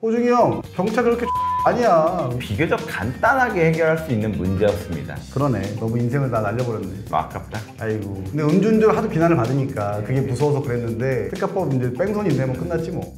호중이 형, 경차 그렇게 아니야. 비교적 간단하게 해결할 수 있는 문제였습니다. 그러네. 너무 인생을 다 날려버렸네. 아깝다. 아이고. 근데 음주운전을 하도 비난을 받으니까 그게 무서워서 그랬는데 특가법 이제 뺑소니 내면 끝났지 뭐.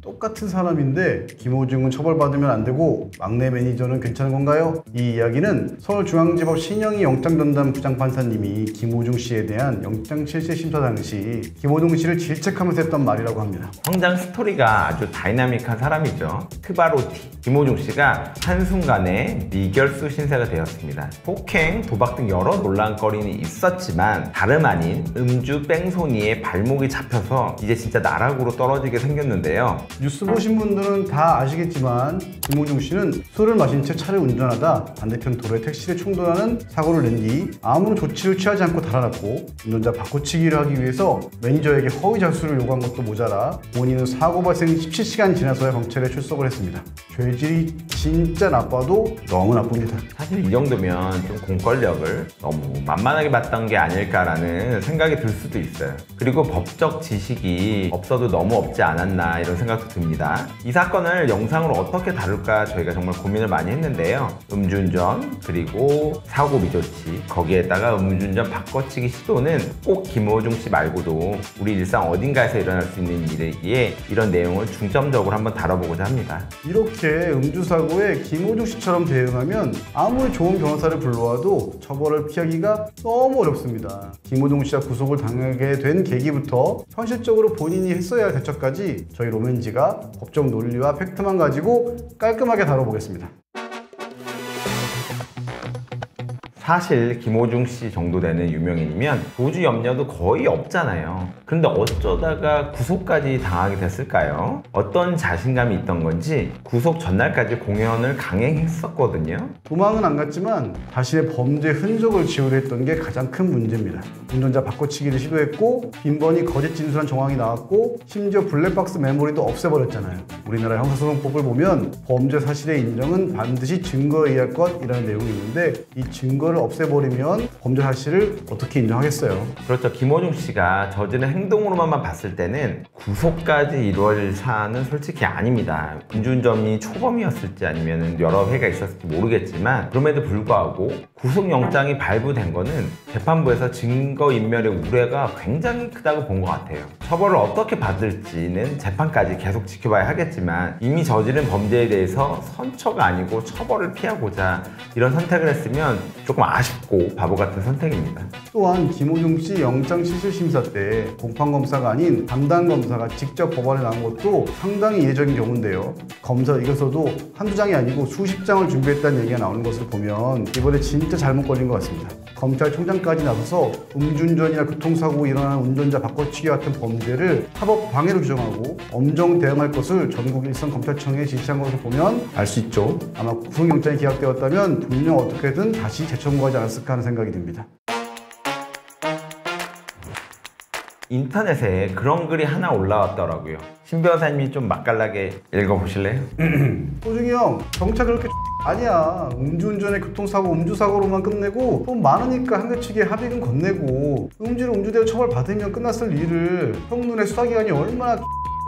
똑같은 사람인데 김호중은 처벌받으면 안 되고 막내 매니저는 괜찮은 건가요? 이 이야기는 서울중앙지법 신영희 영장전담 부장판사님이 김호중 씨에 대한 영장 실질 심사 당시 김호중 씨를 질책하면서 했던 말이라고 합니다. 성장 스토리가 아주 다이나믹한 사람이죠. 크바로티 김호중 씨가 한순간에 미결수 신세가 되었습니다. 폭행, 도박 등 여러 논란거리는 있었지만 다름 아닌 음주 뺑소니에 발목이 잡혀서 이제 진짜 나락으로 떨어지게 생겼는데요. 뉴스 보신 분들은 다 아시겠지만 김호중 씨는 술을 마신 채 차를 운전하다 반대편 도로에 택시를 충돌하는 사고를 낸 뒤 아무런 조치를 취하지 않고 달아났고 운전자 바꿔치기를 하기 위해서 매니저에게 허위 자수를 요구한 것도 모자라 본인은 사고 발생 17시간이 지나서야 경찰에 출석을 했습니다. 죄질이 진짜 나빠도 너무 나쁩니다. 사실 이 정도면 좀 공권력을 너무 만만하게 봤던 게 아닐까라는 생각이 들 수도 있어요. 그리고 법적 지식이 없어도 너무 없지 않았나 이런 생각도 듭니다. 이 사건을 영상으로 어떻게 다룰까 저희가 정말 고민을 많이 했는데요. 음주운전 그리고 사고 미조치 거기에다가 음주운전 바꿔치기 시도는 꼭 김호중 씨 말고도 우리 일상 어딘가에서 일어날 수 있는 일이기에 이런 내용을 중점적으로 한번 다뤄보고자 합니다. 이렇게 음주사고에 김호중 씨처럼 대응하면 아무리 좋은 변호사를 불러와도 처벌을 피하기가 너무 어렵습니다. 김호중 씨가 구속을 당하게 된 계기부터 현실적으로 본인이 했어야 할 대처까지 저희 로맨지가 법적 논리와 팩트만 가지고 깔끔하게 다뤄보겠습니다. 사실 김호중 씨 정도 되는 유명인이면 도주 염려도 거의 없잖아요. 그런데 어쩌다가 구속까지 당하게 됐을까요? 어떤 자신감이 있던 건지 구속 전날까지 공연을 강행했었거든요. 도망은 안 갔지만 자신의 범죄 흔적을 지우려 했던 게 가장 큰 문제입니다. 운전자 바꿔치기를 시도했고 빈번히 거짓 진술한 정황이 나왔고 심지어 블랙박스 메모리도 없애버렸잖아요. 우리나라 형사소송법을 보면 범죄 사실의 인정은 반드시 증거에 의할 것이라는 내용이 있는데 이 증거를 없애버리면 범죄 사실을 어떻게 인정하겠어요? 그렇죠. 김호중 씨가 저지른 행동으로만 봤을 때는 구속까지 이루어질 사안은 솔직히 아닙니다. 음주운전이 초범이었을지 아니면 여러 회가 있었을지 모르겠지만 그럼에도 불구하고 구속영장이 발부된 거는 재판부에서 증거인멸의 우려가 굉장히 크다고 본 것 같아요. 처벌을 어떻게 받을지는 재판까지 계속 지켜봐야 하겠지만 이미 저지른 범죄에 대해서 선처가 아니고 처벌을 피하고자 이런 선택을 했으면 조금 아쉽고 바보 같은 선택입니다. 또한 김호중 씨 영장 실질심사 때 공판검사가 아닌 담당검사가 직접 법원에 나온 것도 상당히 이례적인 경우인데요. 검사 이겨서도 한두 장이 아니고 수십 장을 준비했다는 얘기가 나오는 것을 보면 이번에 진짜 잘못 걸린 것 같습니다. 검찰총장까지 나서서 음주운전이나 교통사고 일어나는 운전자 바꿔치기 같은 범죄를 사법 방해로 규정하고 엄정 대응할 것을 전국 일선 검찰청에 지시한 것을 보면 알 수 있죠. 아마 구속영장이 기각되었다면 분명 어떻게든 다시 재청구하지 않았을까 하는 생각이 듭니다. 인터넷에 그런 글이 하나 올라왔더라고요. 신 변호사님이 좀 맛깔나게 읽어보실래요? 호중이 형, 경차 그렇게 아니야. 음주운전에 교통사고, 음주사고로만 끝내고 돈 많으니까 한대치기에 합의금 건네고 음주로 음주되어 처벌받으면 끝났을 일을 형 눈에 수사기관이 얼마나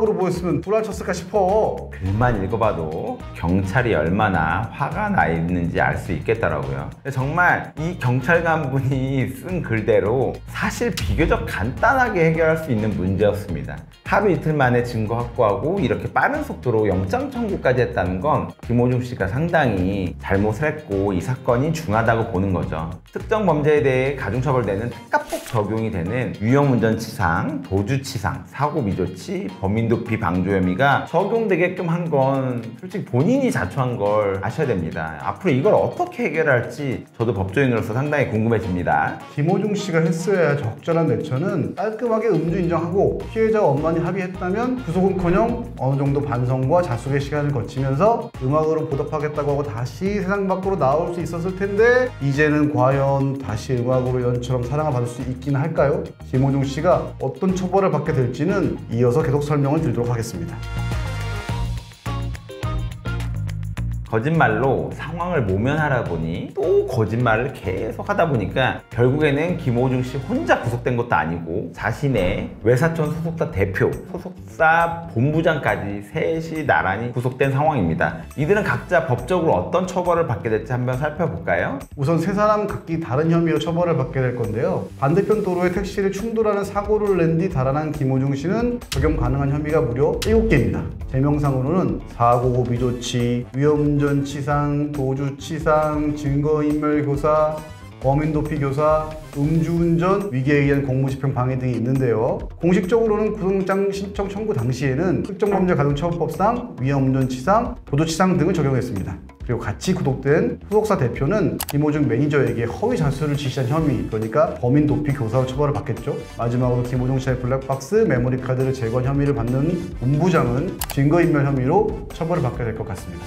으로 보였으면 불알쳤을까 싶어. 글만 읽어봐도 경찰이 얼마나 화가 나 있는지 알 수 있겠더라고요. 정말 이 경찰관분이 쓴 글대로 사실 비교적 간단하게 해결할 수 있는 문제였습니다. 하루 이틀 만에 증거 확보하고 이렇게 빠른 속도로 영장 청구까지 했다는 건 김호중 씨가 상당히 잘못을 했고 이 사건이 중하다고 보는 거죠. 특정 범죄에 대해 가중처벌되는 특가법 적용이 되는 위험운전치상, 도주치상, 사고 미조치, 범인도피 방조 혐의가 적용되게끔 한 건 솔직히 본인이 자초한 걸 아셔야 됩니다. 앞으로 이걸 어떻게 해결할지 저도 법조인으로서 상당히 궁금해집니다. 김호중 씨가 했어야 할 적절한 대처는 깔끔하게 음주 인정하고 피해자와 원만히 합의했다면 구속은커녕 어느 정도 반성과 자숙의 시간을 거치면서 음악으로 보답하겠다고 하고 다시 세상 밖으로 나올 수 있었을 텐데 이제는 과연 다시 음악으로 연처럼 사랑을 받을 수 있긴 할까요? 김호중 씨가 어떤 처벌을 받게 될지는 이어서 계속 설명을 드리도록 하겠습니다. 거짓말로 상황을 모면하다 보니 또 거짓말을 계속 하다 보니까 결국에는 김호중 씨 혼자 구속된 것도 아니고 자신의 외사촌 소속사 대표, 소속사 본부장까지 셋이 나란히 구속된 상황입니다. 이들은 각자 법적으로 어떤 처벌을 받게 될지 한번 살펴볼까요? 우선 세 사람 각기 다른 혐의로 처벌을 받게 될 건데요. 반대편 도로에 택시를 충돌하는 사고를 낸 뒤 달아난 김호중 씨는 적용 가능한 혐의가 무려 7개입니다. 제명상으로는 사고 고비 조치, 위험운전 치상, 도주 치상, 증거인멸 교사, 범인 도피 교사, 음주운전, 위계에 의한 공무집행 방해 등이 있는데요. 공식적으로는 구속영장 신청 청구 당시에는 특정범죄가중처벌법상 위험운전치상, 도주치상 등을 적용했습니다. 그리고 같이 구속된 소속사 대표는 김호중 매니저에게 허위 자수를 지시한 혐의, 그러니까 범인 도피 교사로 처벌을 받겠죠. 마지막으로 김호중 씨의 블랙박스 메모리 카드를 제거한 혐의를 받는 본부장은 증거인멸 혐의로 처벌을 받게 될 것 같습니다.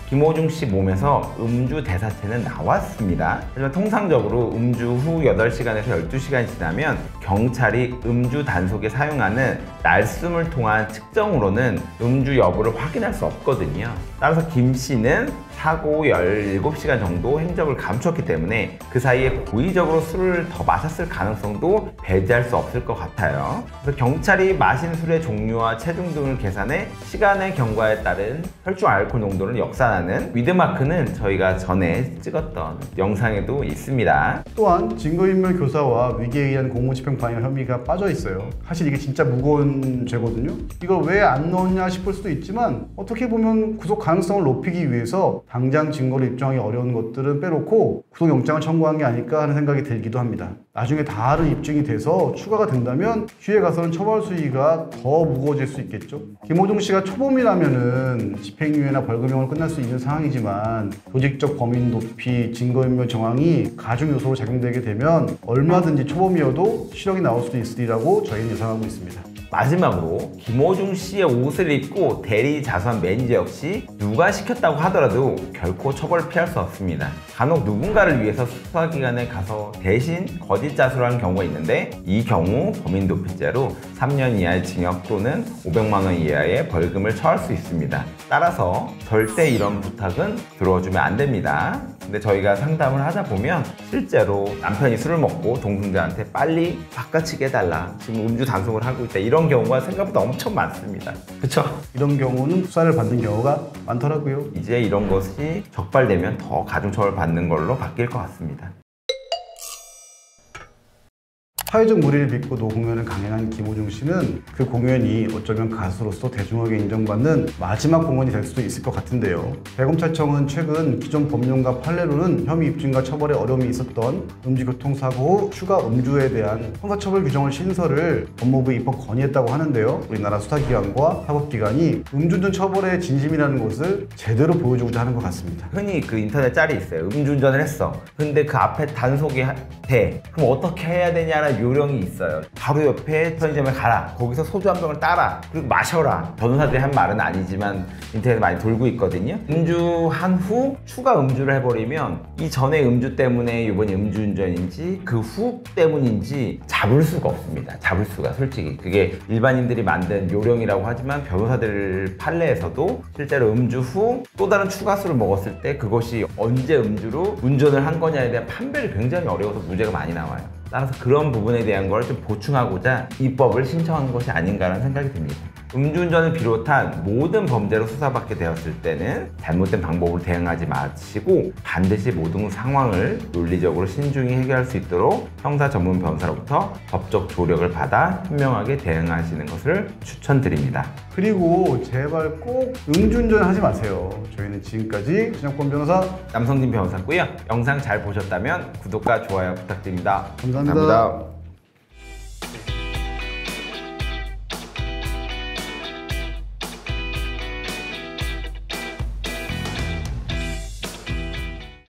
김호중 씨 몸에서 음주 대사체는 나왔습니다. 하지만 통상적으로 음주 후 8시간에서 12시간이 지나면 경찰이 음주 단속에 사용하는 날숨을 통한 측정으로는 음주 여부를 확인할 수 없거든요. 따라서 김 씨는 사고 17시간 정도 행적을 감췄기 때문에 그 사이에 고의적으로 술을 더 마셨을 가능성도 배제할 수 없을 것 같아요. 그래서 경찰이 마신 술의 종류와 체중 등을 계산해 시간의 경과에 따른 혈중 알코올 농도를 역산하는 위드마크는 저희가 전에 찍었던 영상에도 있습니다. 또한 증거인멸 교사와 위계에 의한 공무집행 방해 혐의가 빠져 있어요. 사실 이게 진짜 무거운 죄거든요. 이걸 왜 안 넣었냐 싶을 수도 있지만 어떻게 보면 구속 가능성을 높이기 위해서 당장 증거를 입증하기 어려운 것들은 빼놓고 구속영장을 청구한 게 아닐까 하는 생각이 들기도 합니다. 나중에 다른 입증이 돼서 추가가 된다면 뒤에 가서는 처벌 수위가 더 무거워질 수 있겠죠. 김호중 씨가 초범이라면은 집행유예나 벌금형으로 끝날 수 있는 상황이지만 조직적 범인 도피, 증거인멸 정황이 가중 요소로 작용되게 되면 얼마든지 초범이어도 실형이 나올 수도 있으리라고 저희는 예상하고 있습니다. 마지막으로 김호중 씨의 옷을 입고 대리 자수한 매니저 역시 누가 시켰다고 하더라도 결코 처벌을 피할 수 없습니다. 간혹 누군가를 위해서 수사기관에 가서 대신 거짓 자수를 하는 경우가 있는데 이 경우 범인도피죄로 3년 이하의 징역 또는 500만 원 이하의 벌금을 처할 수 있습니다. 따라서 절대 이런 부탁은 들어주면 안 됩니다. 근데 저희가 상담을 하다 보면 실제로 남편이 술을 먹고 동승자한테 빨리 바꿔치게 해달라, 지금 음주 단속을 하고 있다, 이런 경우가 생각보다 엄청 많습니다. 그쵸? 이런 경우는 수사를 받는 경우가 많더라고요. 이제 이런 것이 적발되면 더 가중처벌 받는 걸로 바뀔 것 같습니다. 사회적 무리를 빚고도 공연을 강행한 김호중 씨는 그 공연이 어쩌면 가수로서 대중에게 인정받는 마지막 공연이 될 수도 있을 것 같은데요. 대검찰청은 최근 기존 법령과 판례로는 혐의 입증과 처벌에 어려움이 있었던 음주교통사고 후 추가 음주에 대한 형사처벌 규정을 신설을 법무부에 입법 건의했다고 하는데요. 우리나라 수사기관과 사법기관이 음주운전 처벌의 진심이라는 것을 제대로 보여주고자 하는 것 같습니다. 흔히 그 인터넷 짤이 있어요. 음주운전을 했어. 근데 그 앞에 단속이 돼. 그럼 어떻게 해야 되냐는 요령이 있어요. 바로 옆에 편의점에 가라. 거기서 소주 한 병을 따라. 그리고 마셔라. 변호사들이 한 말은 아니지만 인터넷에 많이 돌고 있거든요. 음주한 후 추가 음주를 해버리면 이 전에 음주 때문에 이번이 음주운전인지 그 후 때문인지 잡을 수가 없습니다. 잡을 수가 솔직히. 그게 일반인들이 만든 요령이라고 하지만 변호사들 판례에서도 실제로 음주 후 또 다른 추가술을 먹었을 때 그것이 언제 음주로 운전을 한 거냐에 대한 판별이 굉장히 어려워서 무죄가 많이 나와요. 따라서 그런 부분에 대한 걸 좀 보충하고자 입법을 신청한 것이 아닌가라는 생각이 듭니다. 음주운전을 비롯한 모든 범죄로 수사받게 되었을 때는 잘못된 방법으로 대응하지 마시고 반드시 모든 상황을 논리적으로 신중히 해결할 수 있도록 형사 전문 변호사로부터 법적 조력을 받아 현명하게 대응하시는 것을 추천드립니다. 그리고 제발 꼭 음주운전 하지 마세요. 저희는 지금까지 신영권 변호사 남성진 변호사고요. 영상 잘 보셨다면 구독과 좋아요 부탁드립니다. 감사합니다.